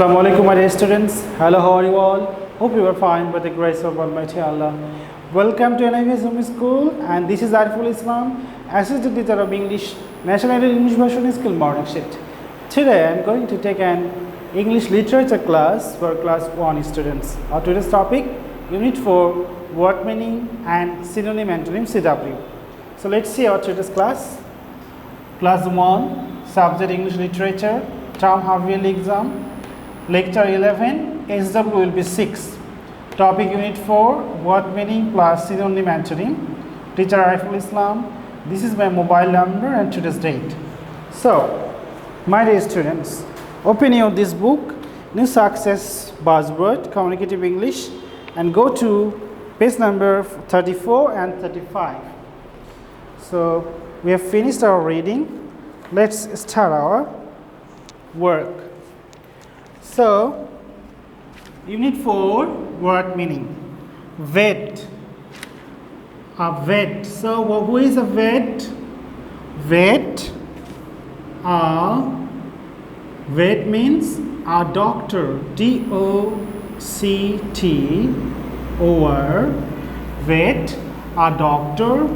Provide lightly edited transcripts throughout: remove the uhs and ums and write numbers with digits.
Assalamu alaikum, my dear students. Hello, how are you all? Hope you are fine by the grace of Almighty Allah. Welcome to NIVS Home School, and this is Ariful Islam, Assistant Teacher of English, National English Version Skill Morning Sheet. Today I am going to take an English literature class for class 1 students. Our today's topic, Unit 4, word meaning and synonym antonym CW. So let's see our today's class. Class 1, subject English literature, term half-yearly exam. Lecture 11, SW will be 6. Topic Unit 4, word meaning plus synonym antonym. Teacher Ariful Islam. This is my mobile number and today's date. So, my dear students, open your this book, New Success Buzzword, Communicative English, and go to page number 34 and 35. So, we have finished our reading. Let's start our work. So, Unit 4, word meaning. Vet. A vet. So, who is a vet? Vet. Vet means a doctor. D-O-C-T. Or vet. A doctor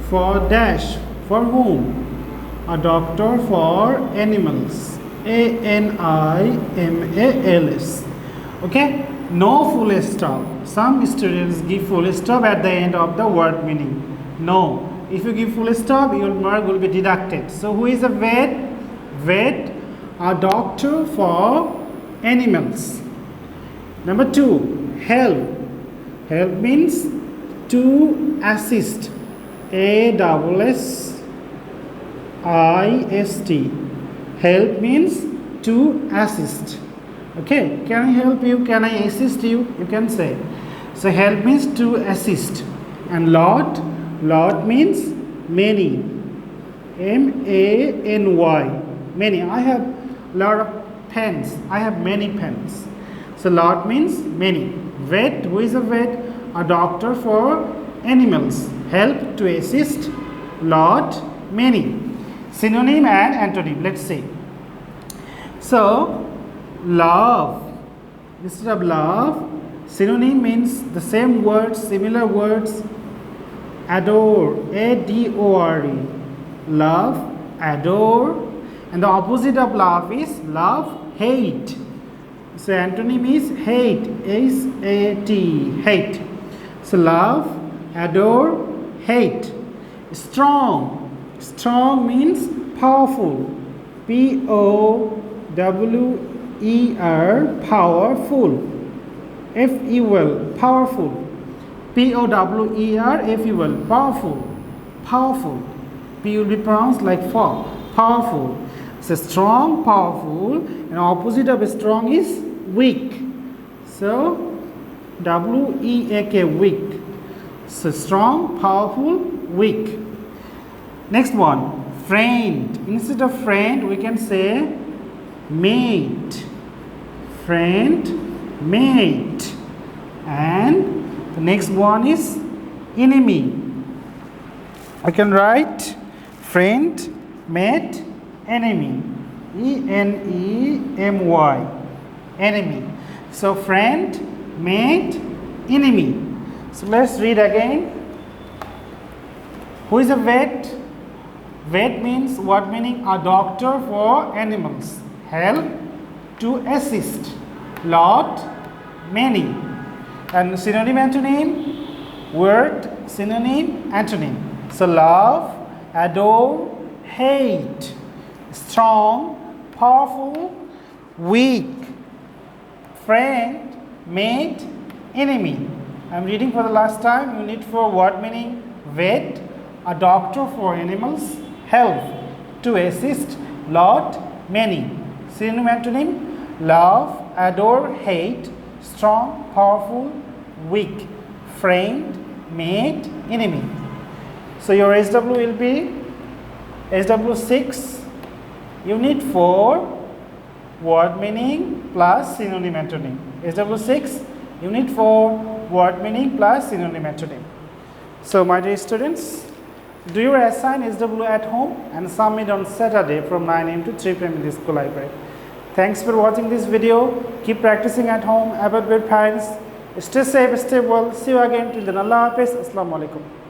for dash. For whom? A doctor for animals. A-N-I-M-A-L-S. Okay, no full stop. Some students give full stop at the end of the word meaning. No, if you give full stop, your mark will be deducted. So, who is a vet? Vet, a doctor for animals. Number 2, help. Help means to assist. A-S-S-I-S-T. Help means to assist. Okay, can I help you? Can I assist you? You can say. So help means to assist. And lot means many. M-A-N-Y. Many. I have a lot of pens. I have many pens. So lot means many. Vet, who is a vet? A doctor for animals. Help, to assist. Lot, many. Synonym and antonym. Let's see. So, love. Instead of love, synonym means the same words, similar words. Adore. A-D-O-R-E. Love, adore. And the opposite of love is love, hate. So, antonym is hate. S-A-T. Hate. So, love, adore, hate. Strong. Strong means powerful. P-O-W-E-R, powerful. F-E-L, powerful. P-O-W-E-R, F-E-L, powerful. Powerful. P will be pronounced like for. Powerful. So strong, powerful, and opposite of strong is weak. So W-E-A-K, weak. So strong, powerful, weak. Next one, friend. Instead of friend, we can say mate. Friend, mate. And the next one is enemy. I can write friend, mate, enemy. E-N-E-M-Y. Enemy. So friend, mate, enemy. So let's read again. Who is a vet? Vet means what meaning? A doctor for animals. Help, to assist. Lot, many. And synonym antonym? Word, synonym, antonym. So love, adore, hate. Strong, powerful, weak. Friend, mate, enemy. I am reading for the last time. Unit 4, word meaning? Vet, a doctor for animals. Help, to assist. Lot, many. Synonym antonym? Love, adore, hate. Strong, powerful, weak. Friend, mate, enemy. So your SW will be SW6, Unit 4, word meaning plus synonym antonym. SW6, Unit 4, word meaning plus synonym antonym. So my dear students, do your assign SW at home and submit on Saturday from 9 am to 3 pm in the school library. Thanks for watching this video. Keep practicing at home. Have a good parents. Stay safe, stay well. See you again. Till then, Allah Hafiz. Assalamu alaikum.